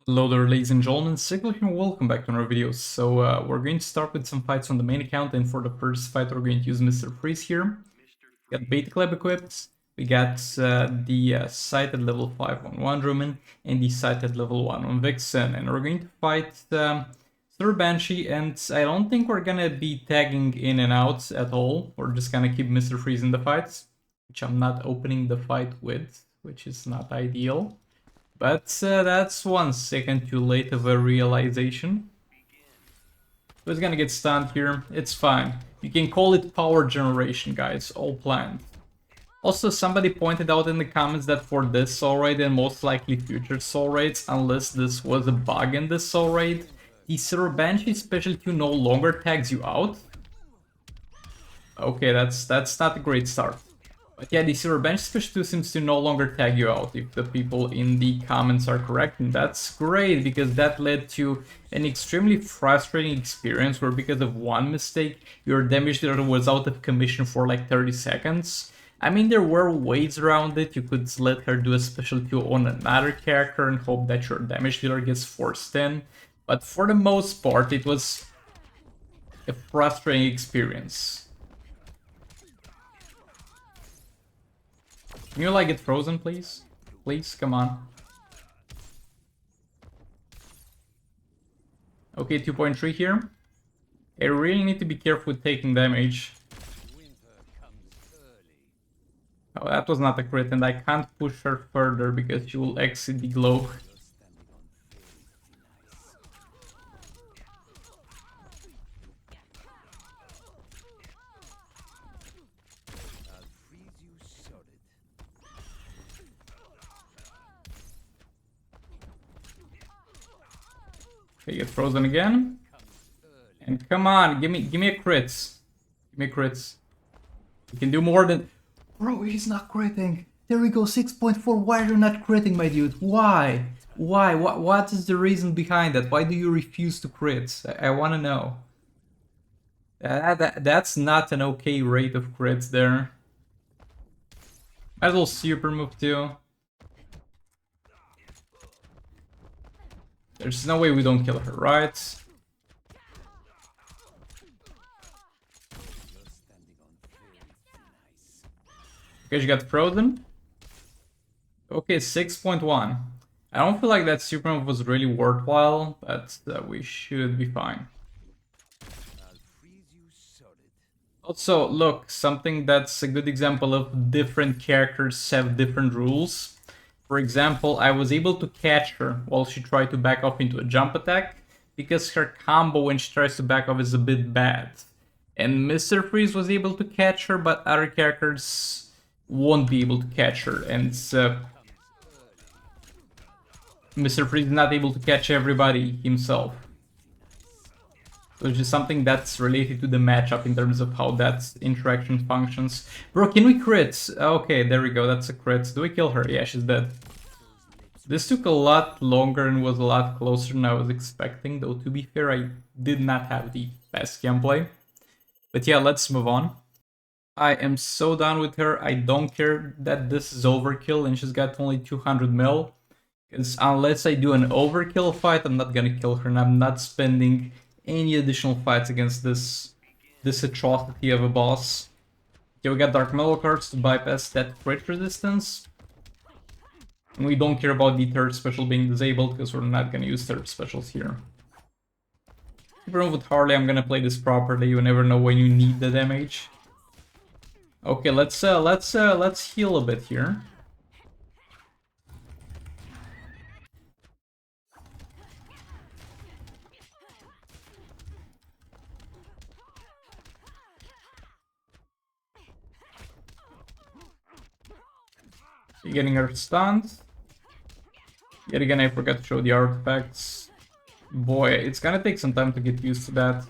Hello there, ladies and gentlemen, Sigil here, and welcome back to another video. So we're going to start with some fights on the main account, and for the first fight we're going to use Mr. Freeze here. We got Beta Club equipped, we got the sighted level 5 on Wonder Woman, and the sighted level 1 on Vixen, and we're going to fight Sir Banshee, and I don't think we're gonna be tagging in and out at all. We're just gonna keep Mr. Freeze in the fights, which I'm not opening the fight with, which is not ideal. But that's 1 second too late of a realization. So it's gonna get stunned here, it's fine. You can call it power generation, guys, all planned. Also, somebody pointed out in the comments that for this soul raid and most likely future soul raids, unless this was a bug in this soul raid, the Silver Banshee special Q no longer tags you out. Okay, that's not a great start. But yeah, the Silver Bench Special 2 seems to no longer tag you out if the people in the comments are correct, and that's great because that led to an extremely frustrating experience where because of one mistake, your damage dealer was out of commission for like 30 seconds. I mean, there were ways around it. You could let her do a special Q on another character and hope that your damage dealer gets forced in, but for the most part, it was a frustrating experience. Can you like get frozen, please? Please, come on. Okay, 2.3 here. I really need to be careful with taking damage. Oh, that was not a crit, and I can't push her further because she will exit the globe. Okay, get frozen again. And come on, give me a crits. Give me a crits. You can do more than... Bro, he's not critting. There we go, 6.4. Why are you not critting, my dude? Why? Why? What is the reason behind that? Why do you refuse to crit? I want to know. That's not an okay rate of crits there. Might as well super move too. There's no way we don't kill her, right? Okay, she got frozen. Okay, 6.1. I don't feel like that super move was really worthwhile, but we should be fine. Also, look, something that's a good example of different characters have different rules. For example, I was able to catch her while she tried to back off into a jump attack, because her combo when she tries to back off is a bit bad. And Mr. Freeze was able to catch her, but other characters won't be able to catch her, and Mr. Freeze is not able to catch everybody himself. So it's just something that's related to the matchup in terms of how that interaction functions. Bro, can we crit? Okay, there we go, that's a crit. Do we kill her? Yeah, she's dead. This took a lot longer and was a lot closer than I was expecting, though to be fair, I did not have the best gameplay. But yeah, let's move on. I am so done with her. I don't care that this is overkill and she's got only 200 mil. Because unless I do an overkill fight, I'm not gonna kill her, and I'm not spending any additional fights against this atrocity of a boss. Okay, we got Dark Metal cards to bypass that crit resistance. And we don't care about the third special being disabled because we're not gonna use third specials here. Even with Harley, I'm gonna play this properly. You never know when you need the damage. Okay, let's heal a bit here. Getting her stunned. Yet again, I forgot to show the artifacts. Boy, it's gonna take some time to get used to that.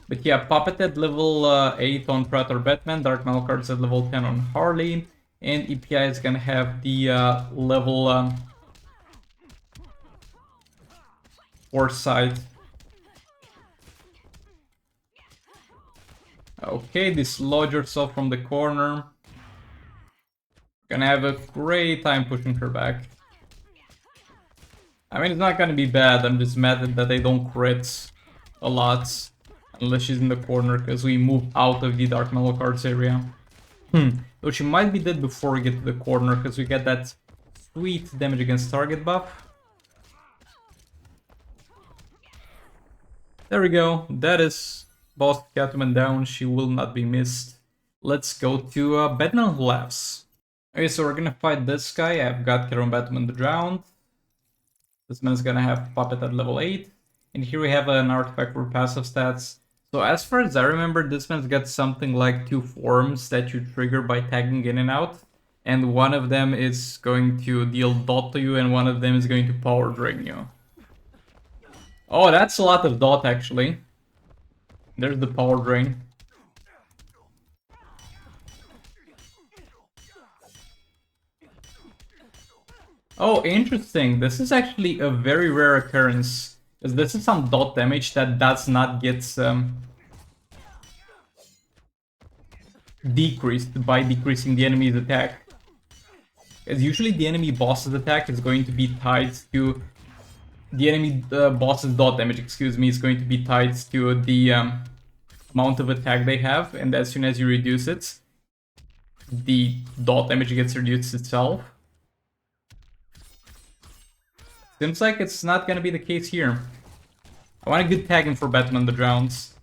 But yeah, Puppet at level 8 on Predator Batman, Dark Metal cards at level 10 on Harley, and EPI is gonna have the level 4 side. Okay, dislodge yourself from the corner. Gonna have a great time pushing her back. I mean, it's not gonna be bad, I'm just mad that they don't crit a lot. Unless she's in the corner, because we move out of the Dark Metal Cards area. Though she might be dead before we get to the corner, because we get that sweet damage against target buff. There we go, that is Boss Catwoman down, she will not be missed. Let's go to Batman who laughs. Okay, so we're gonna fight this guy. I've got Catwoman Batman the Drowned. This man's gonna have Puppet at level 8. And here we have an artifact for passive stats. So as far as I remember, this man's got something like 2 forms that you trigger by tagging in and out. And one of them is going to deal dot to you, and one of them is going to power drain you. Oh, that's a lot of dot actually. There's the power drain. Oh, interesting. This is actually a very rare occurrence. Because this is some dot damage that does not get decreased by decreasing the enemy's attack. Because usually the enemy boss's attack is going to be tied to... The enemy boss's dot damage, excuse me, is going to be tied to the amount of attack they have. And as soon as you reduce it, the dot damage gets reduced itself. Seems like it's not gonna be the case here. I want a good tagging for Batman the Drowns.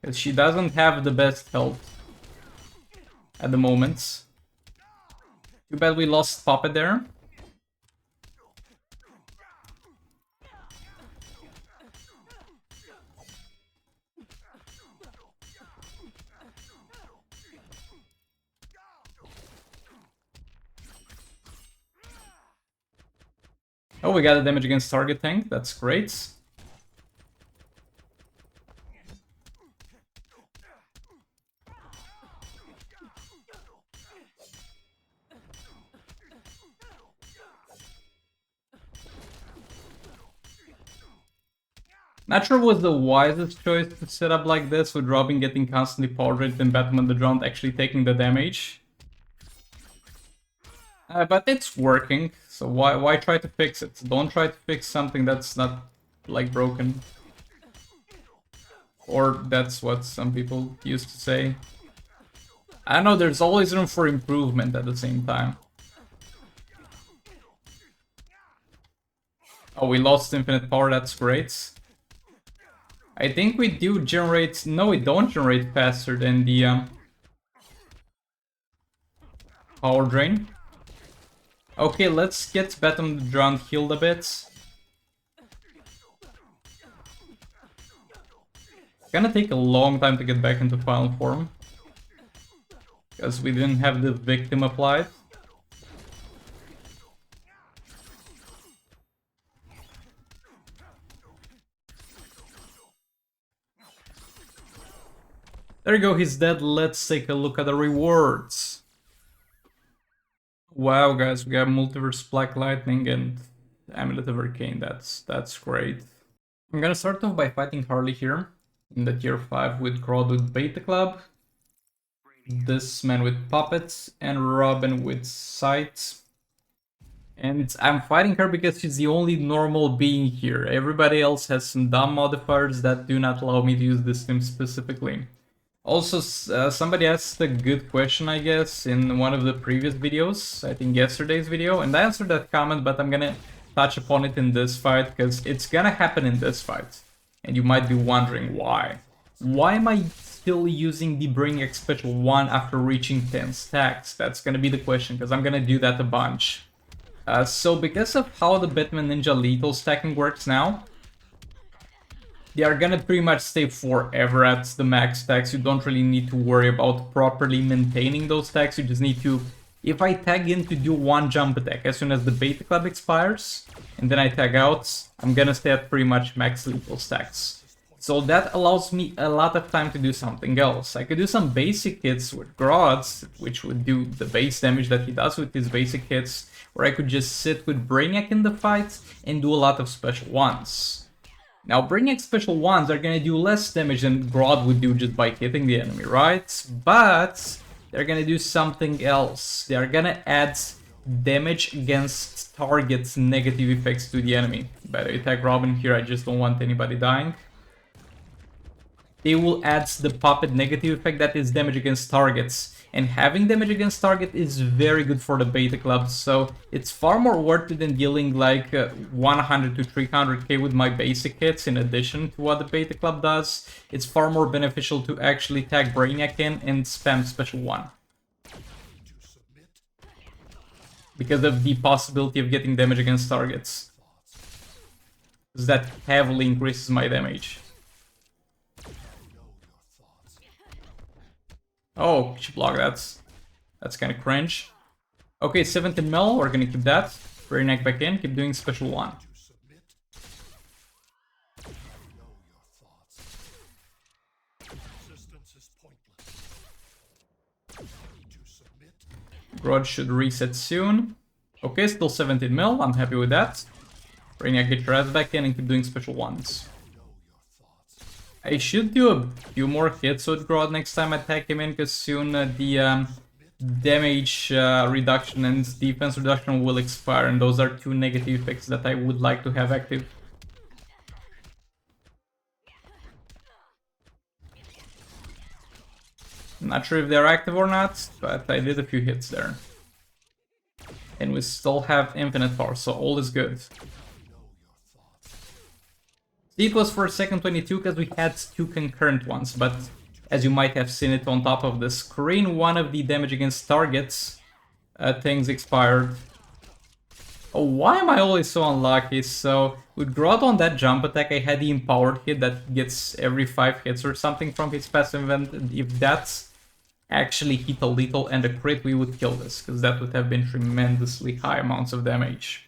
Because she doesn't have the best health at the moment. Too bad we lost Puppet there. Oh, we got a damage against target tank, that's great. Not sure was the wisest choice to set up like this, with Robin getting constantly power drained and Batman the Drowned actually taking the damage. But it's working, so why try to fix it? Don't try to fix something that's not, like, broken. Or that's what some people used to say. I don't know, there's always room for improvement at the same time. Oh, we lost infinite power, that's great. I think we do generate... No, we don't generate faster than the power drain. Okay, let's get Batman the Drowned healed a bit. It's gonna take a long time to get back into final form. Because we didn't have the victim applied. There you go, he's dead. Let's take a look at the rewards. Wow, guys, we got Multiverse Black Lightning and Amulet of Arcane. That's great. I'm gonna start off by fighting Harley here in the tier 5 with Grodd with Beta Club, this man with Puppets, and Robin with Sight. And I'm fighting her because she's the only normal being here. Everybody else has some dumb modifiers that do not allow me to use this team specifically. Also, somebody asked a good question, I guess, in one of the previous videos, I think yesterday's video, and I answered that comment, but I'm gonna touch upon it in this fight, because it's gonna happen in this fight. And you might be wondering why. Why am I still using the Brainiac Special 1 after reaching 10 stacks? That's gonna be the question, because I'm gonna do that a bunch. So because of how the Batman Ninja lethal stacking works now, they are gonna pretty much stay forever at the max stacks. You don't really need to worry about properly maintaining those stacks. You just need to... If I tag in to do one jump attack as soon as the Beta Club expires, and then I tag out, I'm gonna stay at pretty much max lethal stacks. So that allows me a lot of time to do something else. I could do some basic hits with Grodd, which would do the base damage that he does with his basic hits, or I could just sit with Brainiac in the fight and do a lot of special ones. Now, Brainiac special ones are gonna do less damage than Grodd would do just by hitting the enemy, right? But they're gonna do something else. They're gonna add damage against targets negative effects to the enemy. By the way, tag Robin here, I just don't want anybody dying. They will add the puppet negative effect that is damage against targets. And having damage against target is very good for the beta club, so it's far more worth it than dealing like 100 to 300k with my basic hits in addition to what the beta club does. It's far more beneficial to actually tag Brainiac in and spam special 1. Because of the possibility of getting damage against targets. Because that heavily increases my damage. Oh, she blocked that. That's kind of cringe. Okay, 17 mil, we're gonna keep that. Brainiac back in, keep doing special 1. Grudge should reset soon. Okay, still 17 mil, I'm happy with that. Brainiac, get your ass back in and keep doing special 1s. I should do a few more hits with Grodd next time I tag him in, because soon the damage reduction and defense reduction will expire, and those are 2 negative effects that I would like to have active. Not sure if they're active or not, but I did a few hits there. And we still have infinite power, so all is good. It was for a second 22 because we had 2 concurrent ones, but as you might have seen it on top of the screen, one of the damage against targets things expired. Oh, why am I always so unlucky? So with Grodd on that jump attack, I had the empowered hit that gets every 5 hits or something from his passive event. If that's actually hit a little and a crit, we would kill this, because that would have been tremendously high amounts of damage.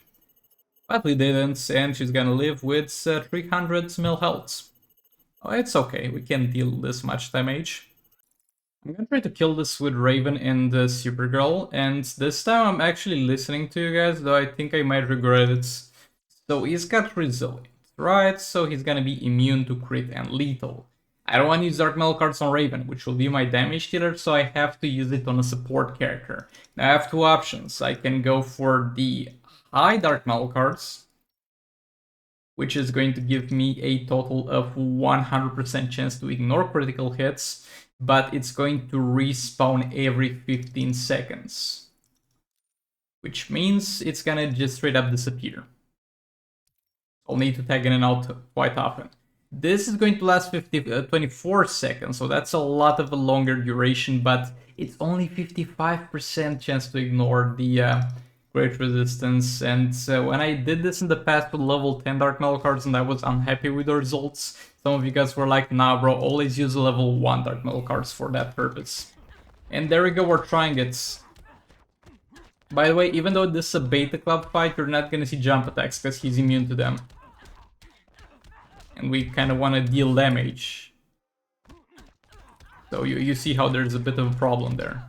But we didn't, and she's gonna live with 300 mil health. Oh, it's okay, we can deal this much damage. I'm gonna try to kill this with Raven and Supergirl, and this time I'm actually listening to you guys, though I think I might regret it. So he's got Resilient, right? So he's gonna be immune to crit and lethal. I don't want to use Dark Metal cards on Raven, which will be my damage dealer, so I have to use it on a support character. Now I have 2 options. I can go for the high Dark Metal cards, which is going to give me a total of 100% chance to ignore critical hits, but it's going to respawn every 15 seconds. Which means it's gonna just straight up disappear. I'll need to tag in and out quite often. This is going to last 24 seconds, so that's a lot of a longer duration, but it's only 55% chance to ignore the Great Resistance. And when I did this in the past with level 10 Dark Metal cards and I was unhappy with the results, some of you guys were like, nah bro, always use level 1 Dark Metal cards for that purpose. And there we go, we're trying it. By the way, even though this is a beta club fight, you're not gonna see jump attacks because he's immune to them. And we kind of want to deal damage. So you see how there's a bit of a problem there.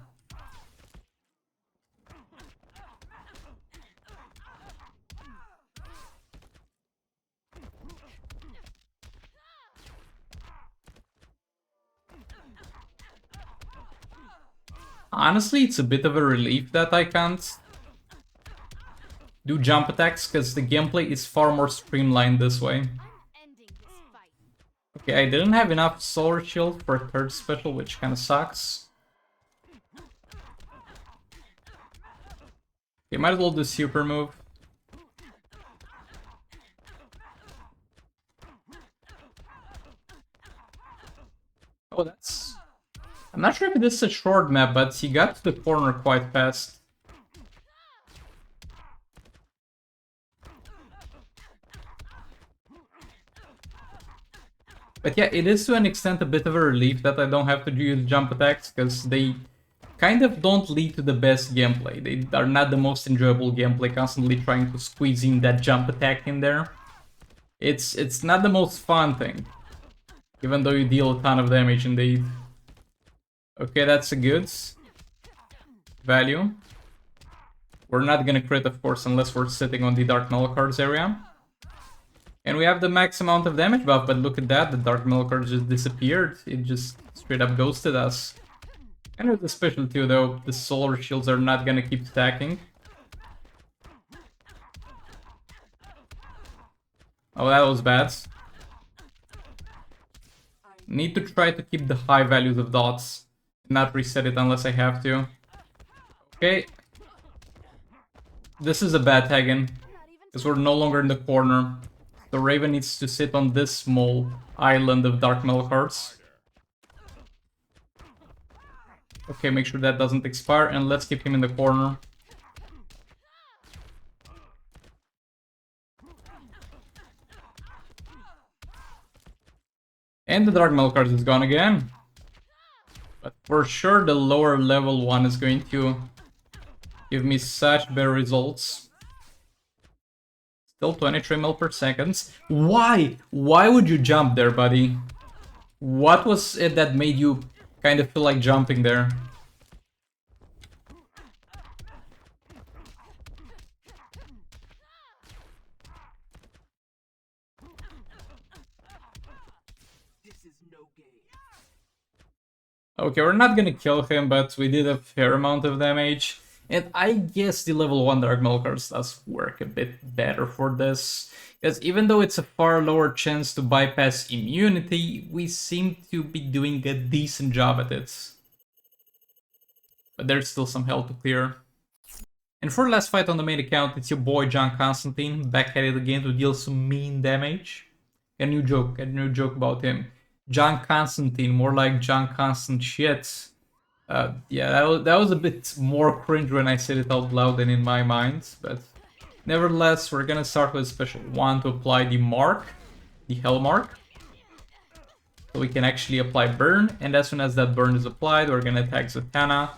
Honestly, it's a bit of a relief that I can't do jump attacks, because the gameplay is far more streamlined this way. Okay, I didn't have enough Solar Shield for a 3rd special, which kind of sucks. Okay, might as well do super move. Oh, that's... I'm not sure if this is a short map, but he got to the corner quite fast. But yeah, it is to an extent a bit of a relief that I don't have to use jump attacks, because they kind of don't lead to the best gameplay. They are not the most enjoyable gameplay, constantly trying to squeeze in that jump attack in there. It's not the most fun thing, even though you deal a ton of damage indeed. Okay, that's a good value. We're not gonna crit, of course, unless we're sitting on the Dark Null cards area. And we have the max amount of damage buff, but look at that, the Dark Metal card just disappeared. It just straight up ghosted us. And with the special too, though, the solar shields are not gonna keep stacking. Oh, that was bad. Need to try to keep the high values of dots. Not reset it unless I have to. Okay. This is a bad tag-in. Because we're no longer in the corner. The Raven needs to sit on this small island of Dark Metal cards. Okay, make sure that doesn't expire, and let's keep him in the corner. And the Dark Metal card is gone again. But for sure the lower level one is going to give me such better results. Still 23 mil per second. Why? Why would you jump there, buddy? What was it that made you kind of feel like jumping there? Okay, we're not gonna kill him, but we did a fair amount of damage. And I guess the level 1 Dark Metal cards does work a bit better for this. Because even though it's a far lower chance to bypass immunity, we seem to be doing a decent job at it. But there's still some hell to clear. And for the last fight on the main account, it's your boy John Constantine, back at it again to deal some mean damage. A new joke about him. John Constantine, more like John Constant shit. Yeah, that was a bit more cringe when I said it out loud than in my mind, but nevertheless, we're gonna start with special 1 to apply the mark, the hell mark. So we can actually apply burn, and as soon as that burn is applied, we're gonna attack Zatanna,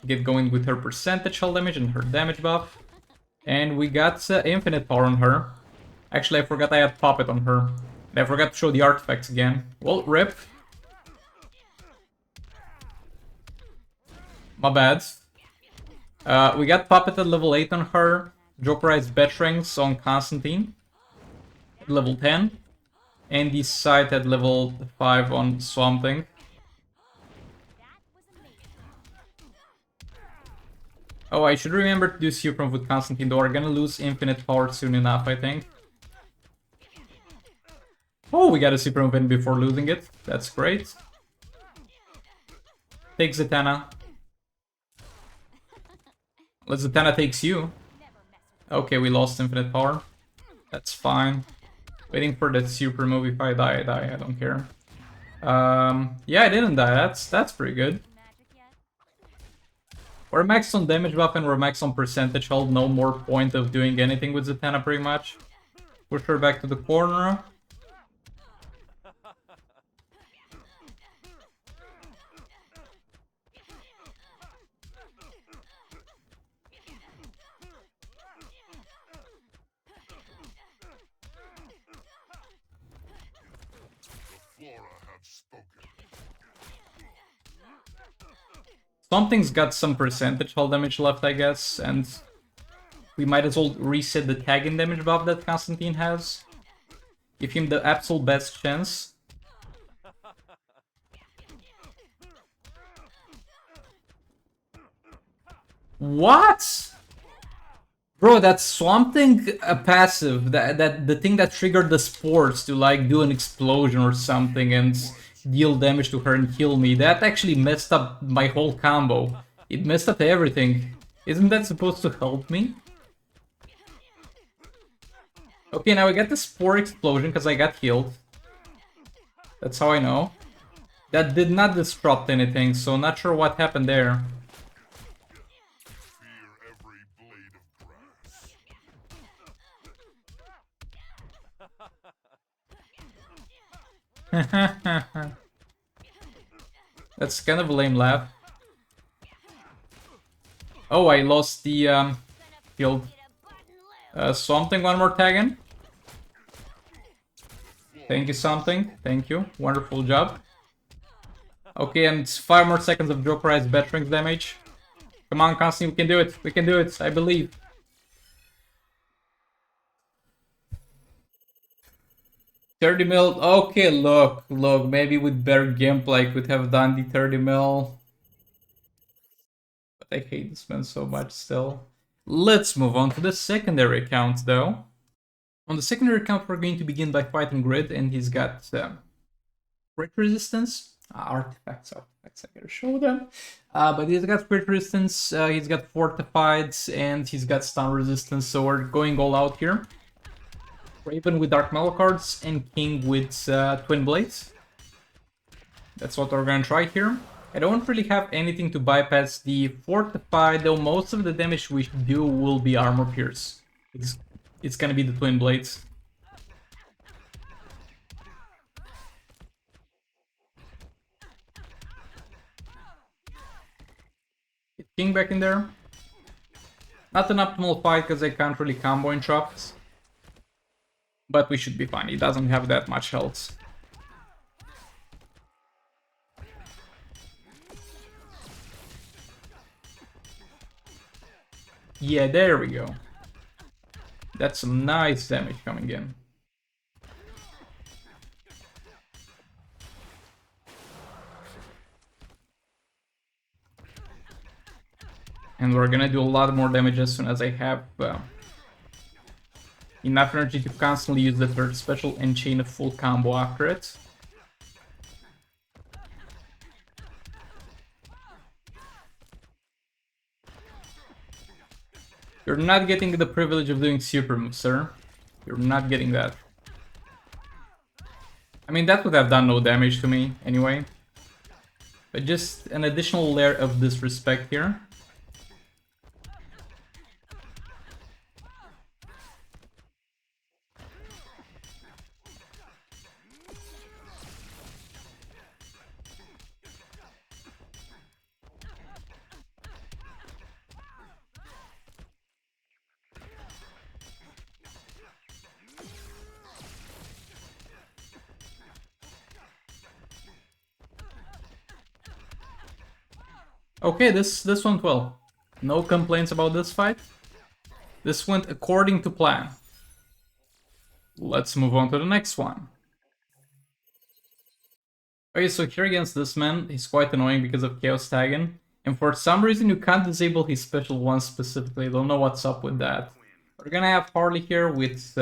get going with her percentage hull damage and her damage buff. And we got infinite power on her. Actually, I forgot I had Puppet on her. I forgot to show the artifacts again. Well, rip. My bad. We got Puppet at level 8 on her. Jokerized Betrings on Constantine at level 10. And the Sight at level 5 on Swamp Thing. Oh, I should remember to do Supergirl with Constantine, though we're gonna lose infinite power soon enough, I think. Oh, we got a super win before losing it. That's great. Take Zatanna. Let Zatanna takes you. Okay, we lost infinite power. That's fine. Waiting for that super move. If I die, I die. I don't care. Yeah, I didn't die. That's pretty good. We're maxed on damage buff and we're maxed on percentage hold. No more point of doing anything with Zatanna, pretty much. Push her back to the corner. Something's got some percentage hull damage left, I guess, and we might as well reset the tag-in damage buff that Constantine has. Give him the absolute best chance. What? Bro, that Swamp Thing passive, that the thing that triggered the spores to like do an explosion or something and deal damage to her and kill me, that actually messed up my whole combo. It messed up everything. Isn't that supposed to help me? Okay, now I get the spore explosion because I got healed. That's how I know. That did not disrupt anything, so not sure what happened there. That's kind of a lame laugh. Oh, I lost the field. Something, one more tag in. Thank you, something. Thank you. Wonderful job. Okay, and 5 more seconds of Jokerized Betrings damage. Come on, Constantine, we can do it. We can do it, I believe. $30 mil. Okay, look. Maybe with better gameplay I could have done the 30 mil. I hate this man so much still. Let's move on to the secondary account though. On the secondary account, we're going to begin by fighting Grid, and he's got crit resistance. Artifacts, I gotta show them. But he's got crit resistance, he's got fortified, and he's got stun resistance, so we're going all out here. Raven with Dark Metal cards, and King with Twin Blades. That's what we're gonna try here. I don't really have anything to bypass the fortified, though most of the damage we do will be armor pierce. It's gonna be the Twin Blades. Get King back in there. Not an optimal fight because I can't really combo interrupt. But we should be fine, he doesn't have that much health. Yeah, there we go. That's some nice damage coming in. And we're gonna do a lot more damage as soon as I have enough energy to constantly use the third special and chain a full combo after it. You're not getting the privilege of doing super moves, sir. You're not getting that. I mean, that would have done no damage to me, anyway. But just an additional layer of disrespect here. Okay, this went well. No complaints about this fight. This went according to plan. Let's move on to the next one. Okay, so here against this man, he's quite annoying because of Chaos tagging. And for some reason you can't disable his special one specifically. I don't know what's up with that. We're gonna have Harley here with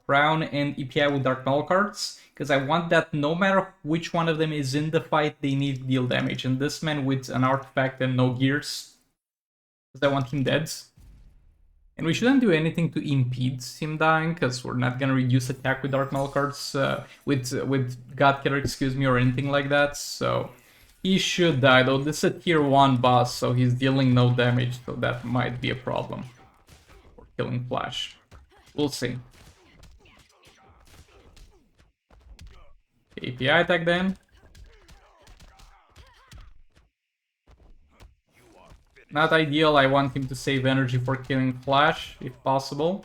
Crown and EPI with Dark Metal cards. Because I want that no matter which one of them is in the fight, they need to deal damage. And this man with an artifact and no gears, because I want him dead. And we shouldn't do anything to impede him dying, because we're not gonna reduce attack with Dark Metal cards, with God Killer, excuse me, or anything like that. So he should die, though this is a tier 1 boss, so he's dealing no damage, so that might be a problem for killing Flash. We'll see. API attack then. Not ideal, I want him to save energy for killing Flash, if possible.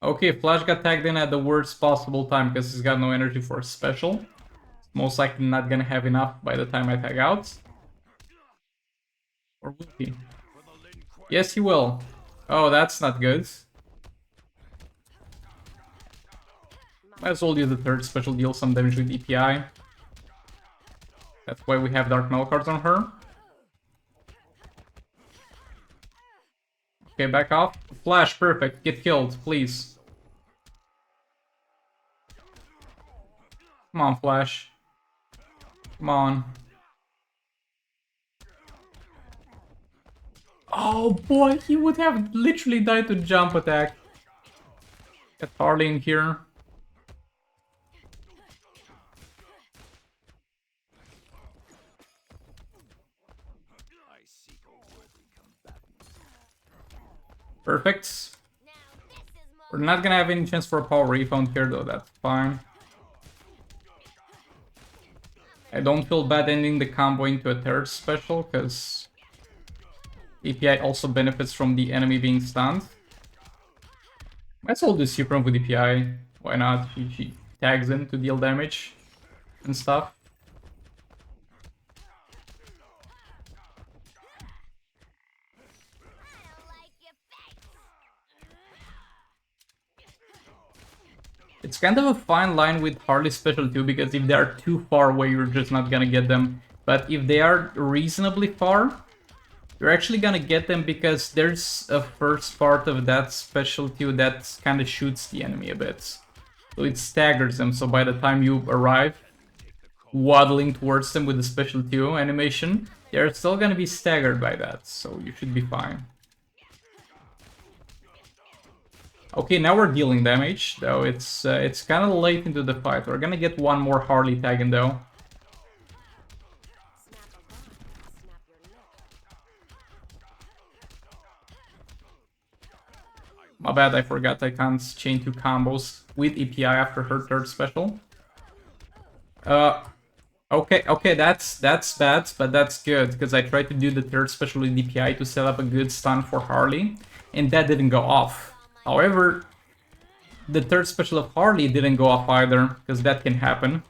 Okay, Flash got tagged in at the worst possible time because he's got no energy for a special. Most likely not gonna have enough by the time I tag out. Or will he? Yes, he will. Oh, that's not good. Might as well use the third special, deal some damage with EPI. That's why we have Dark Metal cards on her. Okay, back off. Flash, perfect. Get killed, please. Come on, Flash. Come on. Oh boy, he would have literally died to jump attack. Get Harley in here. Perfect. We're not gonna have any chance for a power refund here though, that's fine. I don't feel bad ending the combo into a third special, because API also benefits from the enemy being stunned. Might as well do Super with API. Why not? She tags in to deal damage and stuff. It's kind of a fine line with Harley's special too, because if they are too far away, you're just not gonna get them But if they are reasonably far, you're actually gonna get them because there's a first part of that special Q that kind of shoots the enemy a bit. So it staggers them, so by the time you arrive, waddling towards them with the special Q animation, they're still gonna be staggered by that, so you should be fine. Okay, now we're dealing damage, though it's kind of late into the fight. We're gonna get one more Harley tag in though. My bad, I forgot I can't chain 2 combos with EPI after her third special. Okay, that's bad, but that's good, because I tried to do the third special with EPI to set up a good stun for Harley, and that didn't go off. However, the third special of Harley didn't go off either, because that can happen.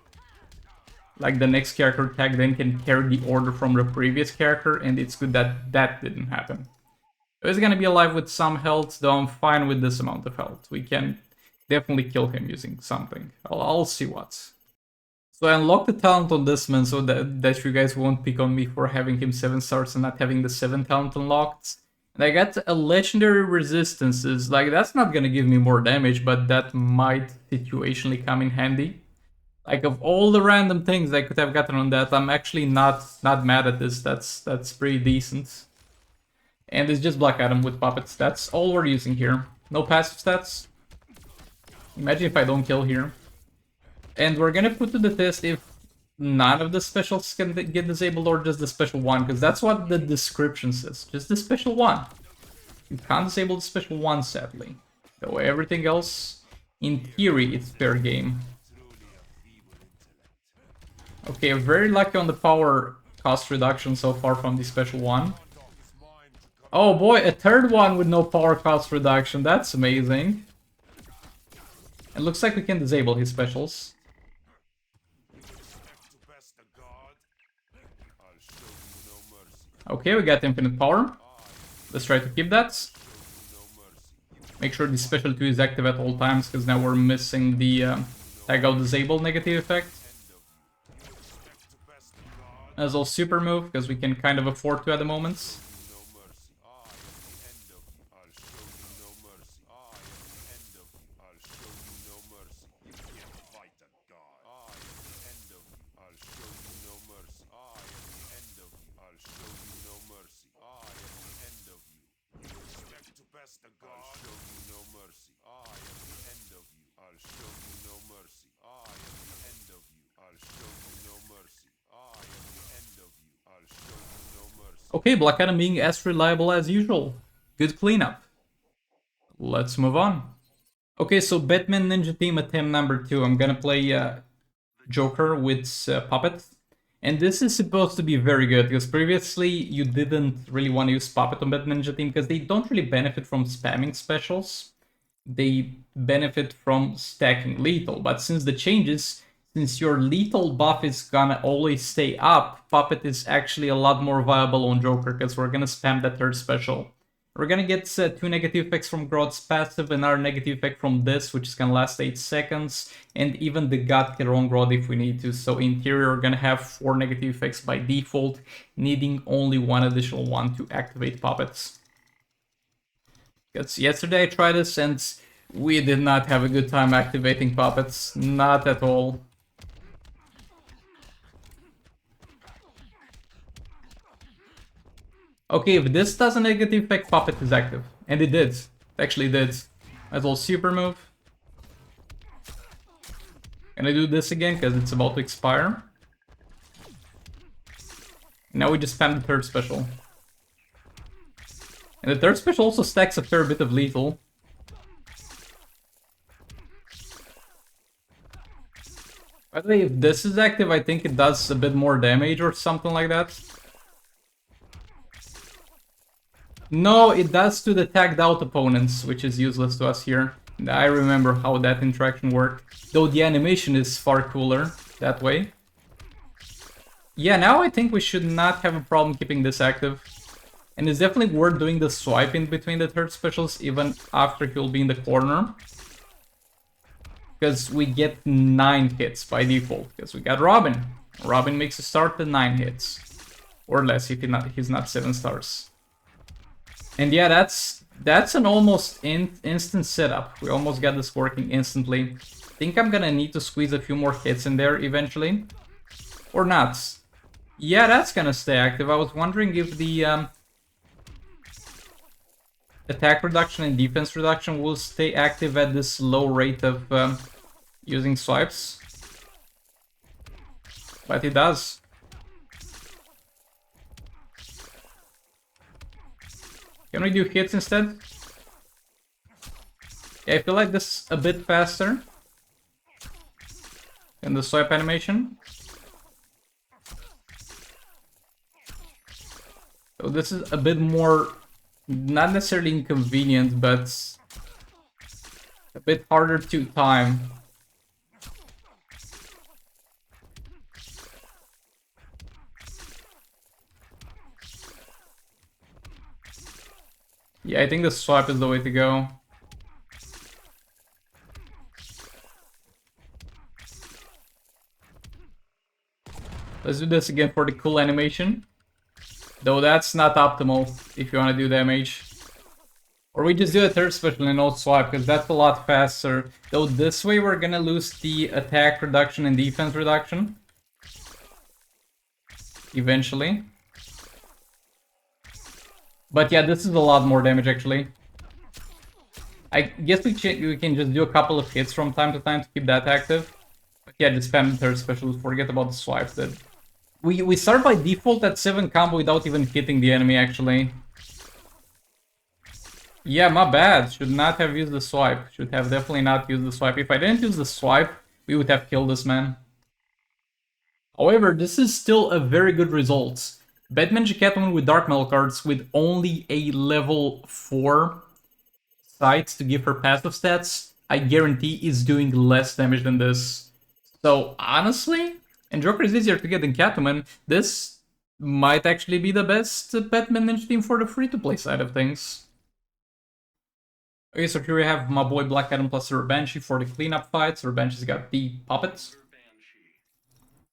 Like, the next character tag then can carry the order from the previous character, and it's good that that didn't happen. He's gonna be alive with some health, though I'm fine with this amount of health. We can definitely kill him using something. I'll see what. So I unlocked the talent on this man so that you guys won't pick on me for having him 7 stars and not having the 7 talent unlocked. And I got a legendary resistances. Like, that's not gonna give me more damage, but that might situationally come in handy. Like, of all the random things I could have gotten on that, I'm actually not mad at this. That's pretty decent. And it's just Black Adam with puppets. That's all we're using here. No passive stats. Imagine if I don't kill here. And we're gonna put to the test if none of the specials can get disabled or just the special one, because that's what the description says. Just the special one. You can't disable the special one, sadly. Though everything else, in theory, it's fair game. Okay, very lucky on the power cost reduction so far from the special one. Oh boy, a third one with no power cost reduction. That's amazing. It looks like we can disable his specials. Okay, we got infinite power. Let's try to keep that. Make sure the special 2 is active at all times, because now we're missing the tag out disable negative effect. As well super move, because we can kind of afford to at the moment. Okay, Black Adam being as reliable as usual. Good cleanup. Let's move on. Okay, so Batman Ninja Team attempt number 2. I'm gonna play Joker with Puppet. And this is supposed to be very good, because previously you didn't really want to use Puppet on Batman Ninja Team, because they don't really benefit from spamming specials. They benefit from stacking lethal, but since the changes, since your lethal buff is gonna always stay up, Puppet is actually a lot more viable on Joker, because we're gonna spam that third special. We're gonna get 2 negative effects from Grodd's passive, another negative effect from this, which is gonna last 8 seconds, and even the God can on Grodd if we need to. So in theory, we're gonna have 4 negative effects by default, needing only 1 additional one to activate Puppets. Because yesterday I tried this and we did not have a good time activating Puppets, not at all. Okay, if this does a negative effect, Puppet is active. And it did. It actually did. As well, super move. Can I do this again, because it's about to expire? Now we just spam the third special. And the third special also stacks a fair bit of lethal. By the way, if this is active, I think it does a bit more damage or something like that. No, it does to the tagged out opponents, which is useless to us here. I remember how that interaction worked. Though the animation is far cooler that way. Yeah, now I think we should not have a problem keeping this active. And it's definitely worth doing the swipe in between the third specials, even after he'll be in the corner. Because we get 9 hits by default, because we got Robin. Robin makes a start at 9 hits. Or less if he's not 7 stars. And yeah, that's an almost instant setup. We almost got this working instantly. Think I'm gonna need to squeeze a few more hits in there eventually. Or not. Yeah, that's gonna stay active. I was wondering if the attack reduction and defense reduction will stay active at this low rate of using swipes. But it does. Can we do hits instead? Yeah, I feel like this is a bit faster than the swipe animation. So this is a bit more, not necessarily inconvenient, but a bit harder to time. Yeah, I think the swipe is the way to go. Let's do this again for the cool animation. Though that's not optimal if you want to do damage. Or we just do a third special and no swipe, because that's a lot faster. Though this way we're gonna lose the attack reduction and defense reduction. Eventually. But yeah, this is a lot more damage actually. I guess we can just do a couple of hits from time to time to keep that active. But yeah, just spam the third special, forget about the swipes. That we start by default at 7 combo without even hitting the enemy actually. Yeah, my bad. Should not have used the swipe. Should have definitely not used the swipe. If I didn't use the swipe, we would have killed this man. However, this is still a very good result. Batman Catwoman with Dark Metal cards with only a level 4 sight to give her passive stats, I guarantee is doing less damage than this. So honestly, and Joker is easier to get than Catwoman, this might actually be the best Batman Ninja team for the free-to-play side of things. Okay, so here we have my boy Black Adam plus Banshee for the cleanup fights. Banshee's got the puppets.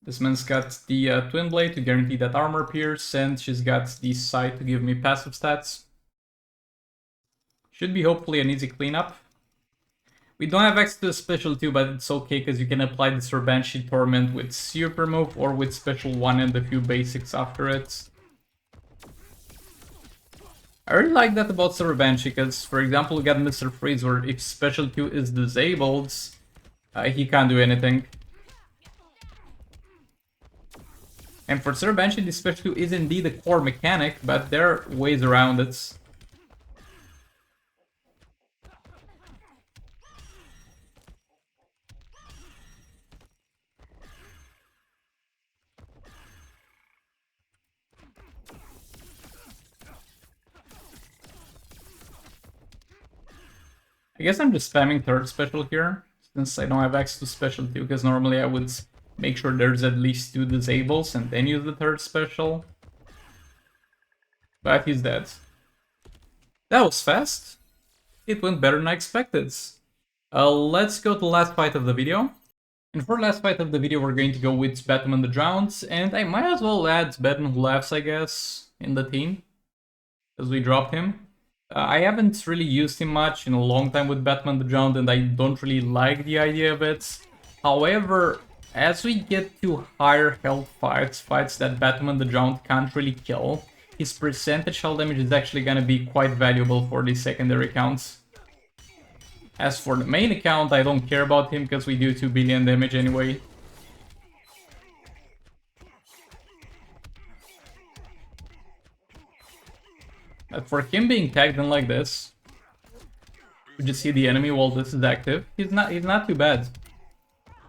This man's got the Twin Blade to guarantee that armor pierce, and she's got the Sight to give me passive stats. Should be hopefully an easy cleanup. We don't have access to the special 2, but it's okay because you can apply this Banshee Torment with Super Move or with special 1 and a few basics after it. I really like that about Silver Banshee because, for example, we got Mr. Freeze where if special 2 is disabled, he can't do anything. And for Silver Banshee, the special 2 is indeed a core mechanic, but there are ways around it. I guess I'm just spamming third special here, since I don't have access to special 2, because normally I would make sure there's at least 2 disables and then use the third special. But he's dead. That was fast. It went better than I expected. Let's go to the last fight of the video. And for the last fight of the video, we're going to go with Batman the Drowned, and I might as well add Batman Who Laughs, I guess, in the team, as we dropped him. I haven't really used him much in a long time with Batman the Drowned, and I don't really like the idea of it. However, as we get to higher health fights that Batman the Drowned can't really kill, his percentage health damage is actually gonna be quite valuable for the secondary accounts. As for the main account, I don't care about him because we do 2 billion damage anyway. But for him being tagged in like this, you just see the enemy while this is active. He's not too bad.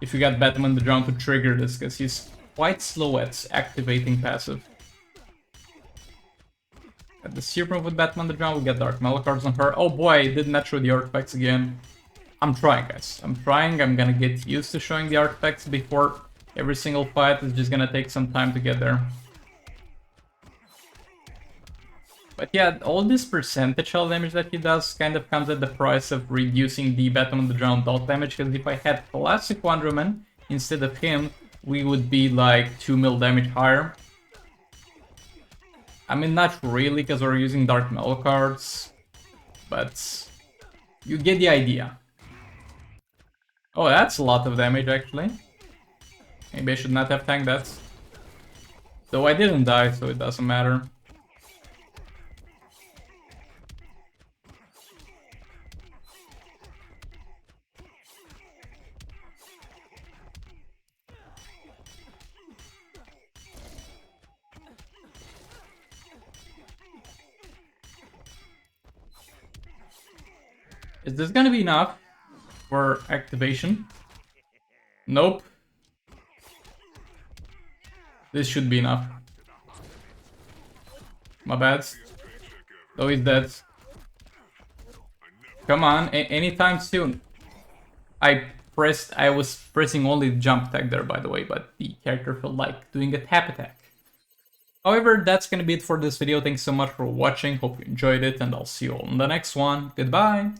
If you got Batman the Drowned to trigger this, because he's quite slow at activating passive. Got the Serum with Batman the Drowned, we got Dark Metal cards on her. Oh boy, I did not show the artifacts again. I'm trying, guys. I'm trying. I'm gonna get used to showing the artifacts before every single fight. It's just gonna take some time to get there. But yeah, all this percentage health damage that he does kind of comes at the price of reducing the Batman the Drowned dot damage, because if I had Classic Wonder Woman instead of him, we would be like 2 mil damage higher. I mean, not really, because we're using Dark Metal cards, but you get the idea. Oh, that's a lot of damage, actually. Maybe I should not have tanked that. Though I didn't die, so it doesn't matter. Is this gonna be enough for activation? Nope. This should be enough. My bad. Though he's dead. Come on, anytime soon. I was pressing only the jump attack there, by the way, but the character felt like doing a tap attack. However, that's gonna be it for this video. Thanks so much for watching. Hope you enjoyed it, and I'll see you all in the next one. Goodbye!